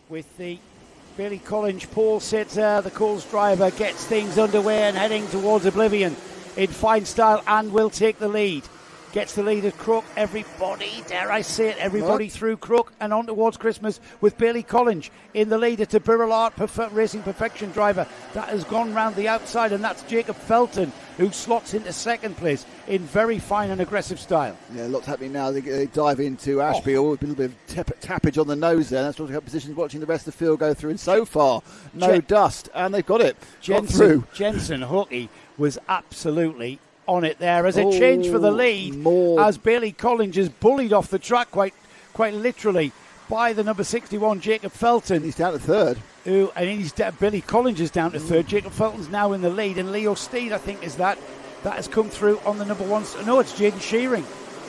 with the Billy Collins pole sitter. The Coles driver gets things underway and heading towards oblivion in fine style and will take the lead. Gets the lead at Crook. Everybody, dare I say it, everybody through Crook and on towards Christmas with Billy Collins in the lead. It's a Birrell Art Racing Perfection driver that has gone round the outside, and that's Jacob Felton, who slots into second place in very fine and aggressive style. Yeah, lots happening now. They dive into Ashby. A little bit of tappage on the nose there. That's what got positions watching the rest of the field go through. And so far, no dust. And they've got it. Got through. Jensen Hookey was absolutely on it there as a change for the lead as Billy Collins is bullied off the track quite literally by the number 61 Jacob Felton. He's down to third. Billy Collins is down to third. Jacob Felton's now in the lead, and Leo Steed, I think, is that has come through on the number one. No, it's Jaden Shearing.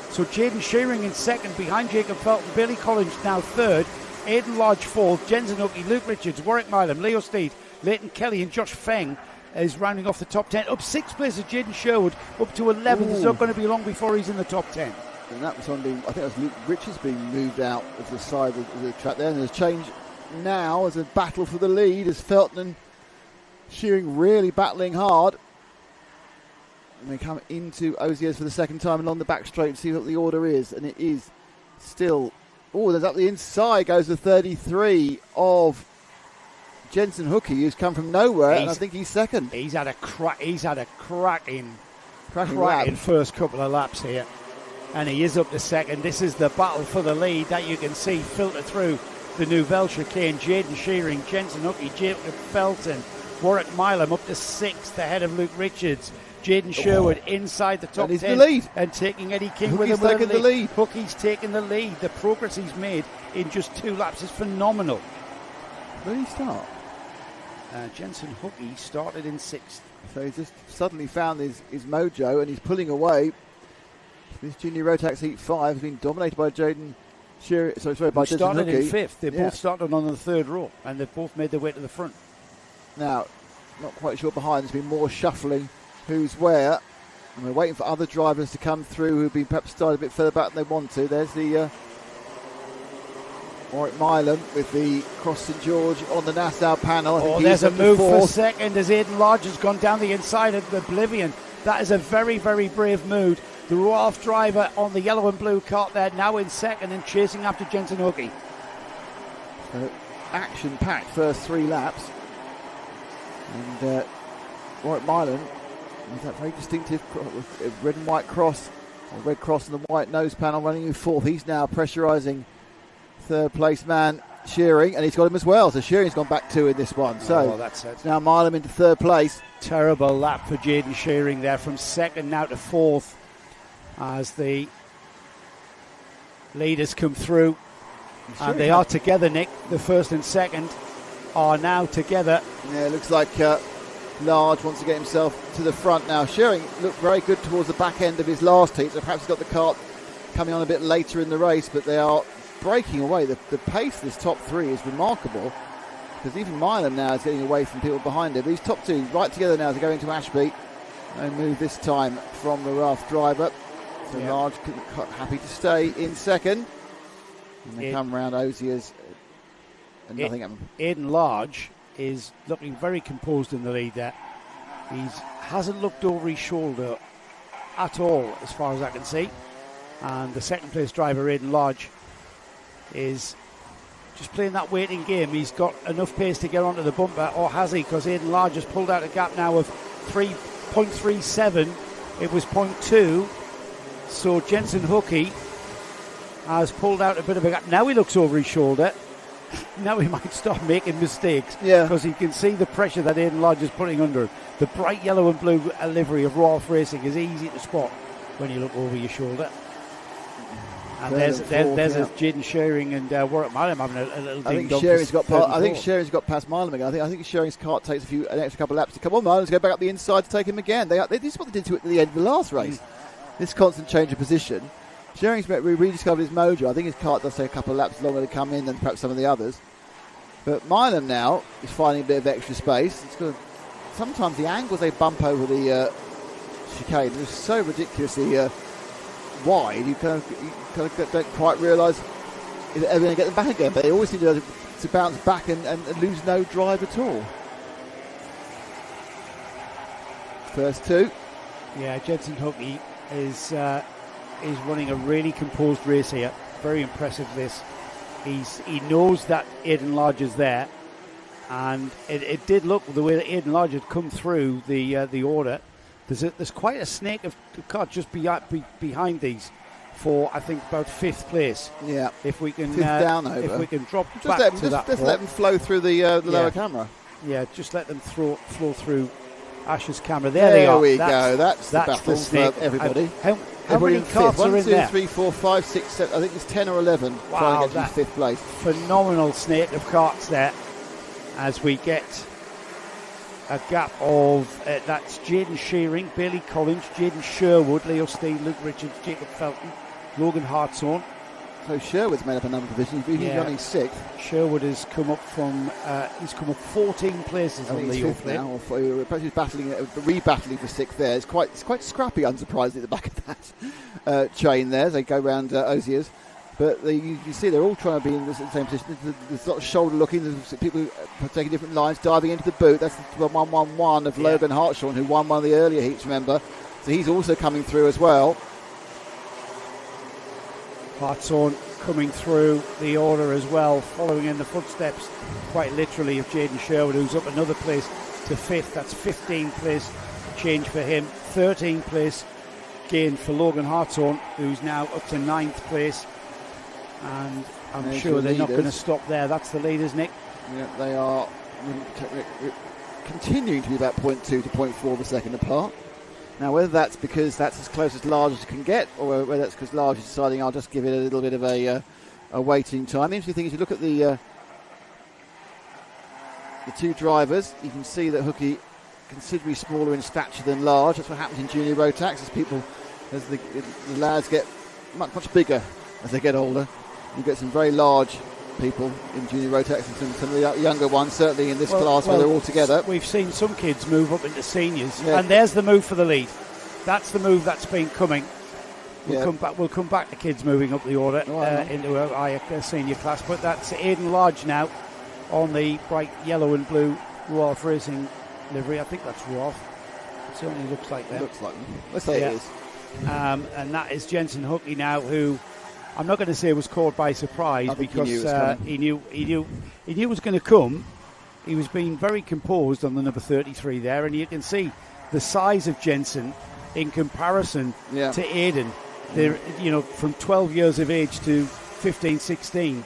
So Jaden Shearing in second behind Jacob Felton. Billy Collins now third. Aidan Lodge fourth. Jensen Hookey, Luke Richards, Warwick Milam, Leo Steed, Leighton Kelly and Josh Feng is rounding off the top 10. Up 6th place is Jaden Sherwood, up to 11th. It's not going to be long before he's in the top 10. And that was I think it was Luke Richards being moved out of the side of the track there. And there's a change now as a battle for the lead as Felton and Shearing really battling hard. And they come into Oziers for the second time along the back straight and see what the order is. And it is still... there's up the inside goes the 33 of Jensen Hookey, who's come from nowhere, and I think he's second. He's had a cracking lap. First couple of laps here, and he is up to second. This is the battle for the lead that you can see filter through the Nouvelle Chicane. Jaden Shearing, Jensen Hookey, Jacob Felton, Warwick Milam up to sixth ahead of Luke Richards. Jaden Sherwood inside the top 10 the lead. And taking Eddie King Hookey's with him the lead. Hookey's taking the lead. The progress he's made in just 2 laps is phenomenal. Where did he start? Jensen Hookey started in 6th. So he's just suddenly found his mojo and he's pulling away. This Junior Rotax Heat 5 has been dominated by Jaden Shearing. By Jensen started Hookey. in 5th. They both started on the 3rd row and they've both made their way to the front. Now, not quite sure behind. There's been more shuffling who's where. And we're waiting for other drivers to come through who've been perhaps started a bit further back than they want to. There's the Warwick Milam with the Cross St George on the Nassau panel. I think there's a move for second as Aidan Lodge has gone down the inside of Oblivion. That is a very, very brave move. The Roalf driver on the yellow and blue cart there, now in second and chasing after Jensen Hookey. Action-packed first 3 laps. And Warwick Milam with that very distinctive red and white cross, or red cross and the white nose panel running in 4th. He's now pressurising 3rd place man Shearing, and he's got him as well. So Shearing's gone back 2 in this one. So that's it. Now Milam into 3rd place. Terrible lap for Jaden Shearing there, from 2nd now to 4th as the leaders come through. And they are together, Nick. The 1st and 2nd are now together. Yeah, it looks like Large wants to get himself to the front now. Shearing looked very good towards the back end of his last heat, so perhaps he's got the cart coming on a bit later in the race, but they are breaking away. The pace of this top 3 is remarkable, because even Milam now is getting away from people behind him. These top 2 right together now to go into Ashby. No move this time from the Rough driver. So Large happy to stay in 2nd. And they come round Oziers and nothing happened. Aidan Large is looking very composed in the lead there. He hasn't looked over his shoulder at all as far as I can see. And the 2nd place driver, Aidan Large, is just playing that waiting game. He's got enough pace to get onto the bumper, or has he? Because Aidan Large has pulled out a gap now of 3.37. It was 0.2. So Jensen Hookey has pulled out a bit of a gap. Now he looks over his shoulder. Now he might start making mistakes, because he can see the pressure that Aidan Lodge is putting under him. The bright yellow and blue livery of Roalf Racing is easy to spot when you look over your shoulder. And there's Jaden Shearing and Warwick Milam having a little ding dong. I think Shearing's got past Milam again. I think Shearing's cart takes an extra couple of laps to come on. Milam's go back up the inside to take him again. This is what they did to it at the end of the last race. This constant change of position. Shearing's rediscovered his mojo. I think his cart does take a couple of laps longer to come in than perhaps some of the others. But Milam now is finding a bit of extra space. Sometimes the angles they bump over the chicane are so ridiculously wide, you kind of don't quite realise is ever going to get them back again, but they always seem to bounce back and lose no drive at all. First two. Yeah, Jensen Hookey is running a really composed race here. Very impressive this. He knows that Aidan Lodge is there, and it did look the way that Aidan Lodge had come through the order. There's quite a snake of cars just behind these for, I think, about 5th place. Yeah. If we can down over. If we can drop just back let them, to that. Just let them flow through the lower camera. Yeah, just let them flow through Ash's camera. There they are. There we go. That's the battle snake. for everybody. How many carts are in there? 1, 2, 3, 4, 5, 6, 7. I think it's 10 or 11 trying to get to 5th place. Phenomenal snake of carts there as we get a gap of that's Jaden Shearing, Bailey Collins, Jaden Sherwood, Leo Steele, Luke Richards, Jacob Felton, Logan Hartshorn. So Sherwood's made up a number of divisions. He's running 6th. Sherwood has come up from 14 places on the 5th now. He's rebattling for 6th there. It's quite scrappy, unsurprisingly, at the back of that chain there as they go round Osiers. But you see they're all trying to be in the same position. There's a lot of shoulder looking. There's people taking different lines, diving into the boot. That's the 1-1-1 of Logan Hartshorn, who won one of the earlier heats, remember. So he's also coming through as well. Hartshorn coming through the order as well, following in the footsteps, quite literally, of Jaden Sherwood, who's up another place to 5th. That's 15 place change for him. 13 place gain for Logan Hartshorn, who's now up to 9th place. And I'm sure they're not going to stop there. That's the leaders, Nick. Yeah, they are continuing to be about 0.2 to 0.4 of a second apart. Now, whether that's because that's as close as Large as you can get, or whether that's because Large is deciding I'll just give it a little bit of a waiting time. The interesting thing is you look at the two drivers, you can see that Hookey considerably smaller in stature than Large. That's what happens in junior Rotax as the lads get much bigger as they get older. You get some very large people in junior Rotax and some of the younger ones, certainly in this class where they're all together. We've seen some kids move up into seniors, and there's the move for the lead. That's the move that's been coming. We'll come back to kids moving up the order into a higher senior class, but that's Aidan Lodge now on the bright yellow and blue Ruoff Racing livery. I think that's Ruoff. It certainly looks like that. It looks like them. Let's say it is. And that is Jensen Hookey now, who I'm not going to say was caught by surprise because he knew it was going to come. He was being very composed on the number 33 there, and you can see the size of Jensen in comparison to Aidan. They're, from 12 years of age to 15, 16,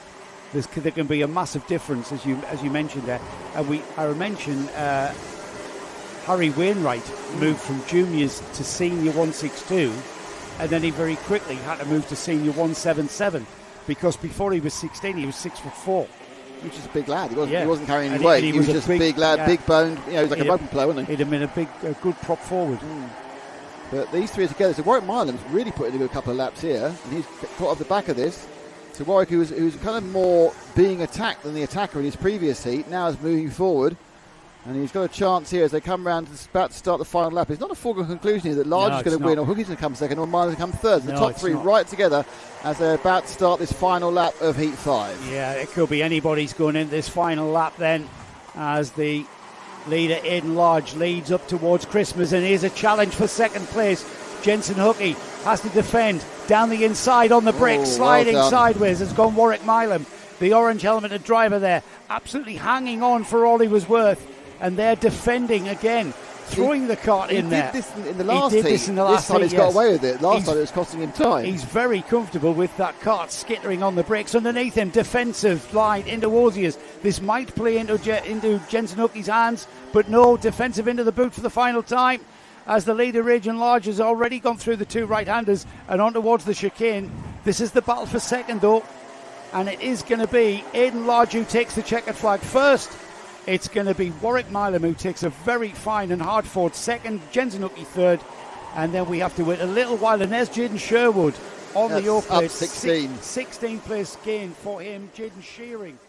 there can be a massive difference, as you mentioned there. And I mentioned Harry Wainwright moved from juniors to senior 162. And then he very quickly had to move to senior 177 because before he was 16, he was 6'4", which is a big lad. He wasn't carrying any weight. He was just a big lad, big boned. He was like a rugby player, wasn't he? He'd have been a good prop forward. But these three are together. So Warwick Milam's really put in a couple of laps here, and he's caught off the back of this. So Warwick, who was kind of more being attacked than the attacker in his previous heat, now is moving forward. And he's got a chance here as they come round, about to start the final lap. It's not a foregone conclusion here that Large is going to win, or Hookey's going to come second, or Milam's going to come third. The top three right together as they're about to start this final lap of Heat 5. Yeah, it could be anybody's going in this final lap then, as the leader Aidan Lodge leads up towards Christmas, and here's a challenge for second place. Jensen Hookey has to defend down the inside on the bricks, sliding sideways has gone Warwick Milam, the orange helmeted driver there, absolutely hanging on for all he was worth. And they're defending again, throwing the kart in there. He did this in the last heat. This time he's got away with it. Last time it was costing him time. He's very comfortable with that kart skittering on the brakes. Underneath him, defensive line into Osiers. This might play into Jensen Hookey's hands, but no, defensive into the boot for the final time. As the leader, Region Large, has already gone through the two right-handers and on towards the chicane. This is the battle for second, though. And it is going to be Aidan Lodge who takes the checkered flag first. It's going to be Warwick Milam who takes a very fine and hard-fought second, Jensen Hookey third, and then we have to wait a little while. And there's Jaden Sherwood on the yoke plate. 16. 16 place gain for him. Jaden Shearing